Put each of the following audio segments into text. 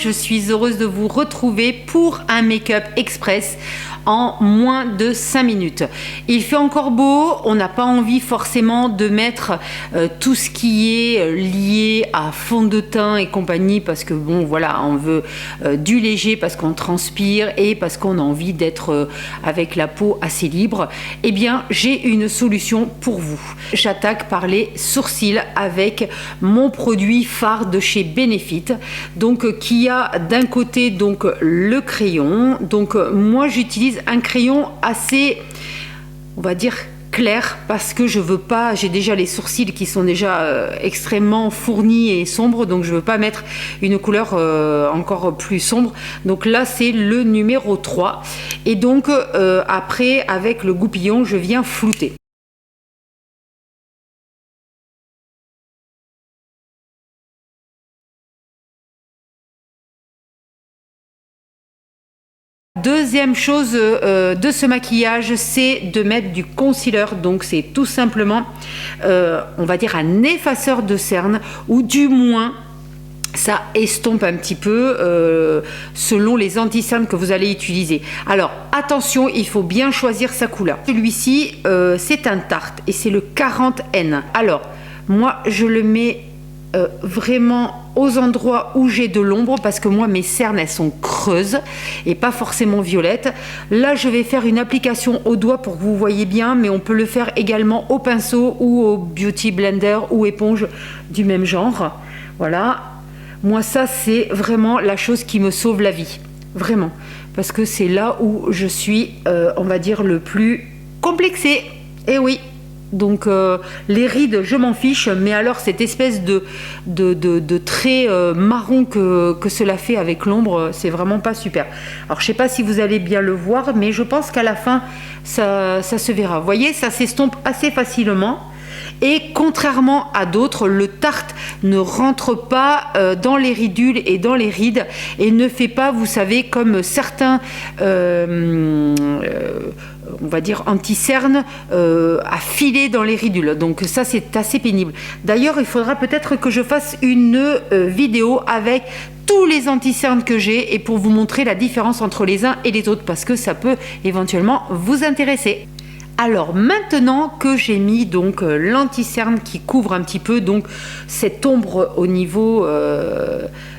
je suis heureuse de vous retrouver pour un make-up express en moins de 5 minutes. Il fait encore beau, on n'a pas envie forcément de mettre tout ce qui est lié à fond de teint et compagnie parce que bon voilà, on veut du léger parce qu'on transpire et parce qu'on a envie d'être avec la peau assez libre. Eh bien, j'ai une solution pour vous. J'attaque par les sourcils avec mon produit phare de chez Benefit, donc qui a d'un côté donc le crayon. Donc moi j'utilise un crayon assez, on va dire clair, parce que je veux pas, j'ai déjà les sourcils qui sont déjà extrêmement fournis et sombres, donc je veux pas mettre une couleur encore plus sombre. Donc là c'est le numéro 3 et donc après avec le goupillon je viens flouter. Deuxième chose de ce maquillage, c'est de mettre du concealer. Donc c'est tout simplement, on va dire un effaceur de cernes, ou du moins ça estompe un petit peu selon les anti-cernes que vous allez utiliser. Alors attention, il faut bien choisir sa couleur. Celui-ci c'est un Tarte et c'est le 40N. Alors moi je le mets vraiment aux endroits où j'ai de l'ombre, parce que moi mes cernes elles sont creuses et pas forcément violettes. Là je vais faire une application au doigt pour que vous voyez bien, mais on peut le faire également au pinceau ou au beauty blender ou éponge du même genre. Voilà, moi ça c'est vraiment la chose qui me sauve la vie, vraiment, parce que c'est là où je suis on va dire le plus complexée. Et oui, donc les rides je m'en fiche, mais alors cette espèce de trait marron que cela fait avec l'ombre, c'est vraiment pas super. Alors je sais pas si vous allez bien le voir, mais je pense qu'à la fin ça se verra. Vous voyez, ça s'estompe assez facilement. Et contrairement à d'autres, le Tarte ne rentre pas dans les ridules et dans les rides et ne fait pas, vous savez, comme certains on va dire anti-cernes à filer dans les ridules. Donc ça c'est assez pénible. D'ailleurs il faudra peut-être que je fasse une vidéo avec tous les anti-cernes que j'ai et pour vous montrer la différence entre les uns et les autres, parce que ça peut éventuellement vous intéresser. Alors maintenant que j'ai mis donc l'anti-cerne qui couvre un petit peu donc cette ombre au niveau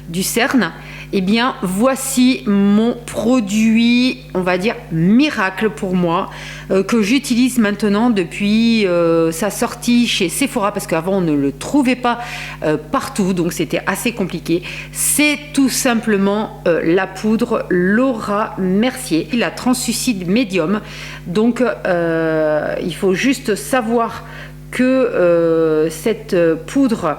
du cerne, eh bien voici mon produit, on va dire miracle pour moi, que j'utilise maintenant depuis sa sortie chez Sephora, parce qu'avant on ne le trouvait pas partout, donc c'était assez compliqué. C'est tout simplement la poudre Laura Mercier, la translucide médium. Donc il faut juste savoir que cette poudre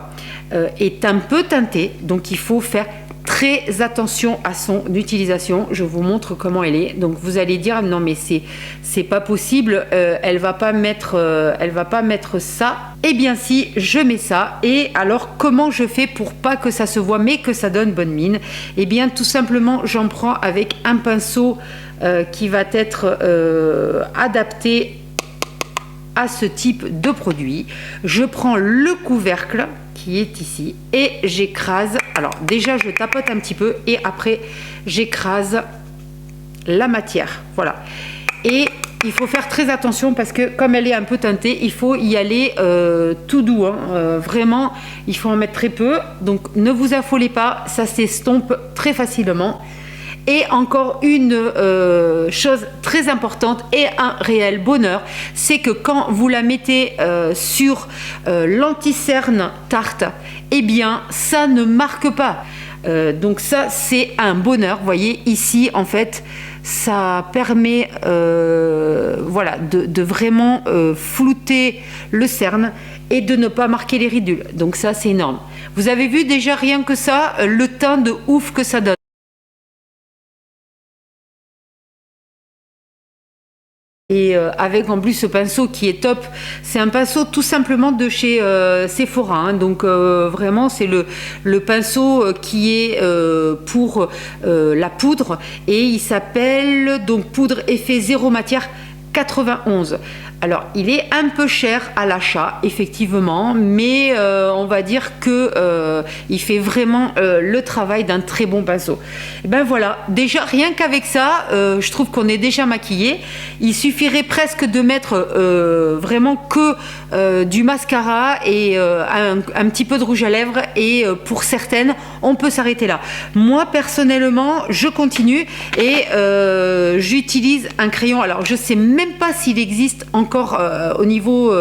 est un peu teintée, donc il faut faire très attention à son utilisation. Je vous montre comment elle est. Donc vous allez dire non mais c'est pas possible, elle va pas mettre ça. Eh bien si, je mets ça. Et alors comment je fais pour pas que ça se voit mais que ça donne bonne mine? Eh bien tout simplement j'en prends avec un pinceau qui va être adapté à ce type de produit. Je prends le couvercle qui est ici et j'écrase. Alors déjà je tapote un petit peu et après j'écrase la matière. Voilà. Et il faut faire très attention parce que comme elle est un peu teintée, il faut y aller tout doux, hein. Vraiment il faut en mettre très peu, donc ne vous affolez pas, ça s'estompe très facilement. Et encore une chose très importante et un réel bonheur, c'est que quand vous la mettez sur l'anti-cerne Tarte, eh bien ça ne marque pas. Donc ça c'est un bonheur. Vous voyez ici en fait ça permet voilà, de vraiment flouter le cerne et de ne pas marquer les ridules. Donc ça c'est énorme. Vous avez vu déjà rien que ça, le teint de ouf que ça donne. Et avec en plus ce pinceau qui est top, c'est un pinceau tout simplement de chez Sephora, hein. Donc vraiment c'est le pinceau qui est pour la poudre et il s'appelle donc poudre effet zéro matière 91. Alors, il est un peu cher à l'achat, effectivement, mais on va dire que il fait vraiment le travail d'un très bon pinceau. Et ben voilà, déjà rien qu'avec ça, je trouve qu'on est déjà maquillé. Il suffirait presque de mettre vraiment que du mascara et un petit peu de rouge à lèvres, et pour certaines, on peut s'arrêter là. Moi, personnellement, je continue et j'utilise un crayon. Alors, je sais même pas s'il existe encore au niveau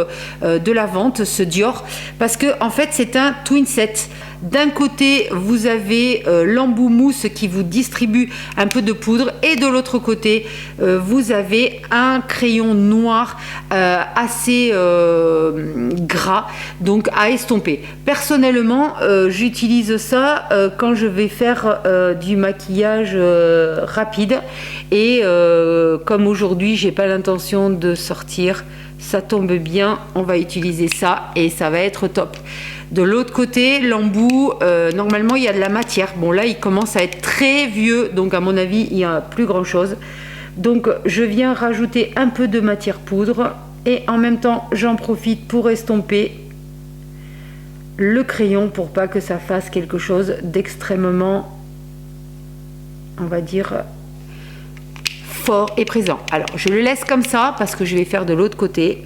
de la vente, ce Dior, parce que en fait c'est un twin set. D'un côté vous avez l'embout mousse qui vous distribue un peu de poudre, et de l'autre côté vous avez un crayon noir assez gras, donc à estomper. Personnellement j'utilise ça quand je vais faire du maquillage rapide, et comme aujourd'hui j'ai pas l'intention de sortir, ça tombe bien, on va utiliser ça et ça va être top. De l'autre côté, l'embout, normalement il y a de la matière. Bon là il commence à être très vieux, donc à mon avis il n'y a plus grand chose. Donc je viens rajouter un peu de matière poudre, et en même temps j'en profite pour estomper le crayon pour pas que ça fasse quelque chose d'extrêmement, on va dire, fort et présent. Alors je le laisse comme ça parce que je vais faire de l'autre côté.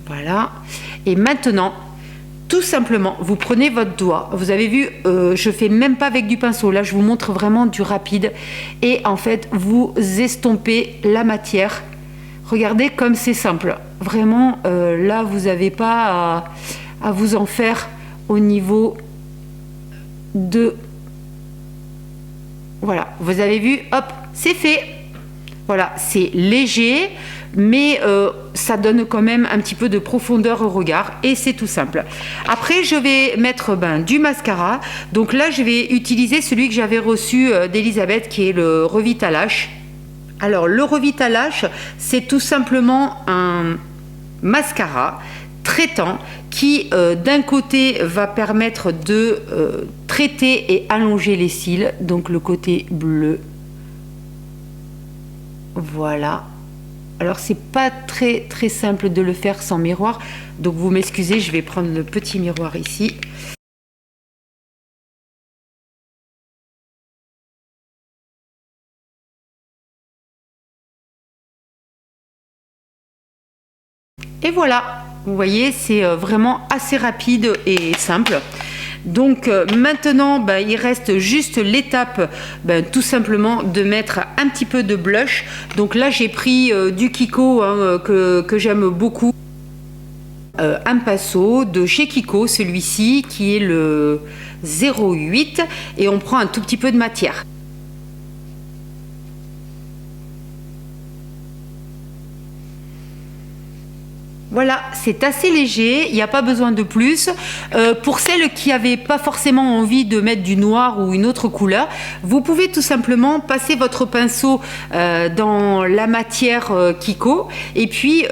Voilà. Et maintenant, tout simplement, vous prenez votre doigt. Vous avez vu, je fais même pas avec du pinceau. Là, je vous montre vraiment du rapide. Et en fait, vous estompez la matière. Regardez comme c'est simple. Vraiment, là, vous n'avez pas à vous en faire au niveau de... Voilà, vous avez vu, hop, c'est fait. Voilà, c'est léger, mais ça donne quand même un petit peu de profondeur au regard, et c'est tout simple. Après, je vais mettre du mascara. Donc là, je vais utiliser celui que j'avais reçu d'Elisabeth, qui est le Revitalash. Alors, le Revitalash, c'est tout simplement un mascara traitant qui d'un côté va permettre de traiter et allonger les cils, donc le côté bleu. Voilà. Alors c'est pas très simple de le faire sans miroir, donc vous m'excusez, je vais prendre le petit miroir ici. Et voilà, vous voyez, c'est vraiment assez rapide et simple. Donc maintenant, il reste juste l'étape tout simplement de mettre un petit peu de blush. Donc là, j'ai pris du Kiko que j'aime beaucoup. Un pinceau de chez Kiko, celui-ci qui est le 08, et on prend un tout petit peu de matière. Voilà, c'est assez léger, il n'y a pas besoin de plus. Pour celles qui n'avaient pas forcément envie de mettre du noir ou une autre couleur, vous pouvez tout simplement passer votre pinceau dans la matière Kiko, et puis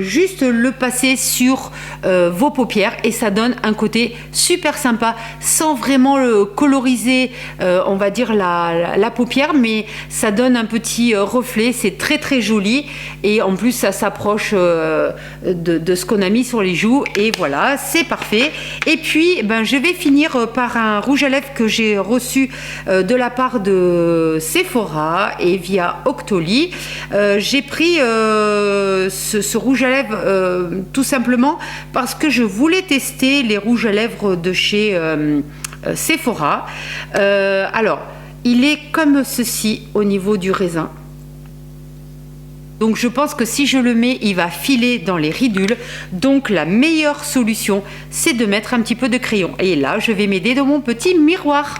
juste le passer sur vos paupières, et ça donne un côté super sympa, sans vraiment coloriser, on va dire, la paupière, mais ça donne un petit reflet, c'est très joli, et en plus ça s'approche de ce qu'on a mis sur les joues, et voilà, c'est parfait. Et puis je vais finir par un rouge à lèvres que j'ai reçu de la part de Sephora et via Octoly. J'ai pris ce rouge à lèvres tout simplement parce que je voulais tester les rouges à lèvres de chez Sephora. Alors il est comme ceci au niveau du raisin. Donc je pense que si je le mets, il va filer dans les ridules. Donc la meilleure solution, c'est de mettre un petit peu de crayon. Et là, je vais m'aider de mon petit miroir.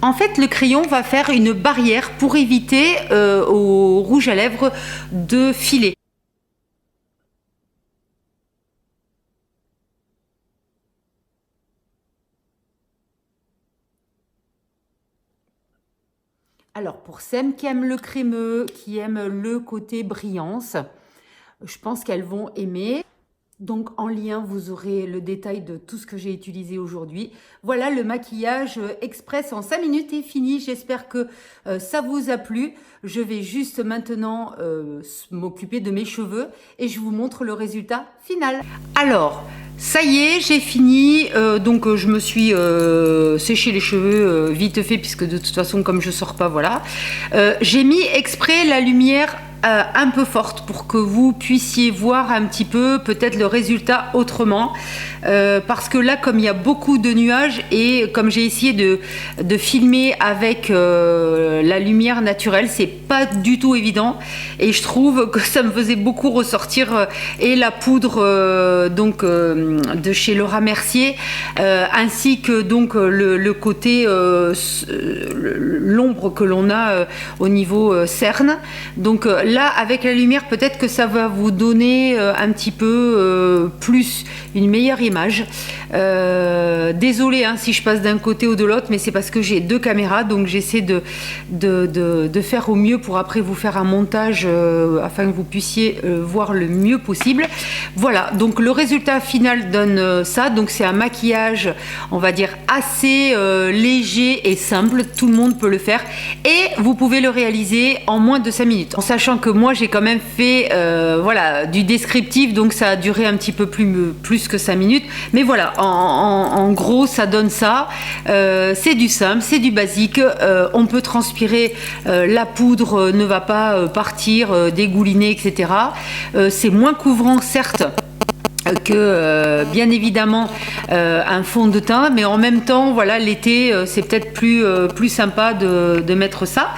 En fait, le crayon va faire une barrière pour éviter au rouge à lèvres de filer. Alors pour Sem qui aime le crémeux, qui aime le côté brillance, je pense qu'elles vont aimer. Donc en lien, vous aurez le détail de tout ce que j'ai utilisé aujourd'hui. Voilà, le maquillage express en 5 minutes est fini. J'espère que ça vous a plu. Je vais juste maintenant m'occuper de mes cheveux et je vous montre le résultat final. Alors, ça y est, j'ai fini. Donc je me suis séché les cheveux vite fait puisque de toute façon, comme je sors pas, voilà. J'ai mis exprès la lumière un peu forte pour que vous puissiez voir un petit peu peut-être le résultat autrement parce que là comme il y a beaucoup de nuages et comme j'ai essayé de filmer avec la lumière naturelle, c'est pas du tout évident et je trouve que ça me faisait beaucoup ressortir et la poudre donc de chez Laura Mercier ainsi que donc le côté l'ombre que l'on a au niveau cerne. Donc là, avec la lumière, peut-être que ça va vous donner un petit peu plus une meilleure image. Désolée si je passe d'un côté ou de l'autre, mais c'est parce que j'ai 2 caméras, donc j'essaie de faire au mieux pour après vous faire un montage afin que vous puissiez voir le mieux possible. Voilà, donc le résultat final donne ça. Donc c'est un maquillage, on va dire, assez léger et simple. Tout le monde peut le faire et vous pouvez le réaliser en moins de 5 minutes. En sachant que moi j'ai quand même fait voilà, du descriptif, donc ça a duré un petit peu plus que 5 minutes. Mais voilà, en gros ça donne ça. C'est du simple, c'est du basique. On peut transpirer, la poudre ne va pas partir, dégouliner, etc. C'est moins couvrant certes que bien évidemment un fond de teint, mais en même temps voilà, l'été c'est peut-être plus sympa de mettre ça.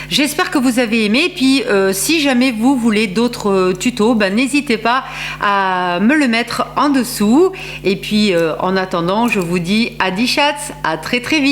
J'espère que vous avez aimé, puis si jamais vous voulez d'autres tutos, n'hésitez pas à me le mettre en dessous et puis en attendant je vous dis à 10 chats, à très vite.